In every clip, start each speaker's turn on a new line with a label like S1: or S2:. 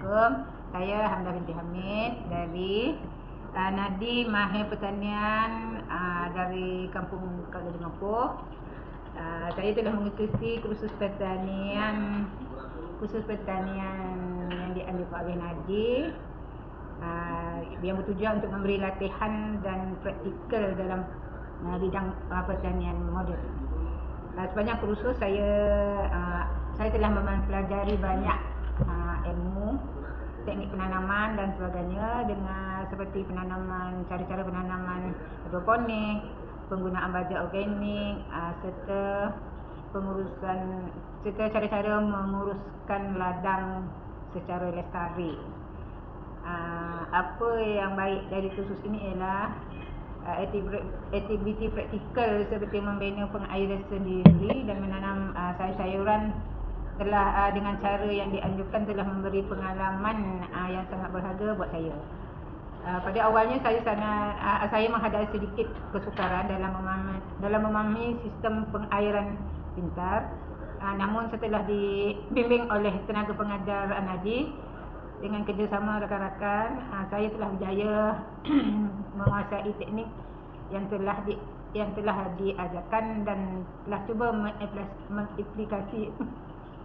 S1: Assalamualaikum. Saya Hamdah binti Hamid dari Nadi Mahir Pertanian dari Kampung Kala Dengapoh. Saya telah mengikuti kursus pertanian yang diambil oleh Nadi yang bertujuan untuk memberi latihan dan praktikal dalam bidang pertanian moden. Sepanjang kursus saya telah mempelajari banyak ilmu teknik penanaman dan sebagainya, dengan seperti cara-cara penanaman hidroponik, penggunaan baja organik, serta cara-cara menguruskan ladang secara lestari. Apa yang baik dari kursus ini ialah aktiviti praktikal seperti membina pengairan sendiri dan menanam sayur-sayuran telah dengan cara yang dianjurkan telah memberi pengalaman yang sangat berharga buat saya. Pada awalnya saya menghadapi sedikit kesukaran dalam memahami sistem pengairan pintar. Namun setelah dibimbing oleh tenaga pengajar Nadi dengan kerjasama rakan-rakan, saya telah berjaya menguasai teknik yang telah diajarkan dan telah cuba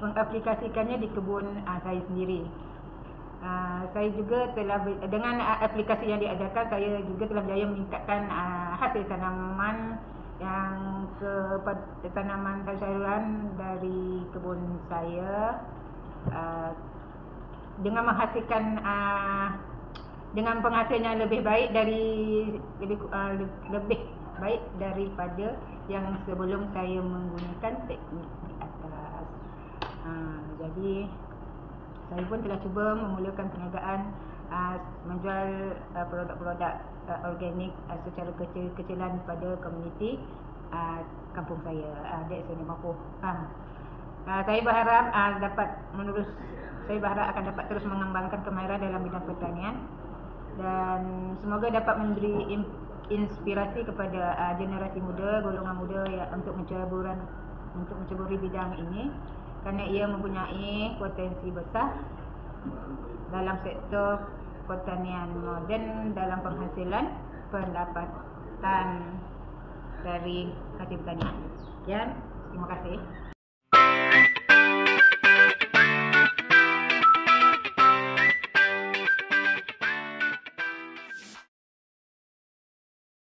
S1: mengaplikasikannya di kebun saya sendiri. Saya juga telah dengan aplikasi yang diajarkan, saya juga telah berjaya meningkatkan hasil tanaman tanaman sayuran dari kebun saya dengan menghasilkan dengan penghasilan yang lebih baik daripada yang sebelum saya menggunakan teknik di atas. Jadi saya pun telah cuba memulakan perniagaan menjual produk-produk organik secara kecil-kecilan pada komuniti kampung saya, Dek Seni Mapoh. Saya berharap akan dapat terus mengembangkan kemahiran dalam bidang pertanian dan semoga dapat memberi inspirasi kepada generasi muda, golongan muda untuk menceburi bidang ini, kerana ia mempunyai potensi besar dalam sektor pertanian moden dalam penghasilan pendapatan dari hasil pertanian. Sekian, terima kasih.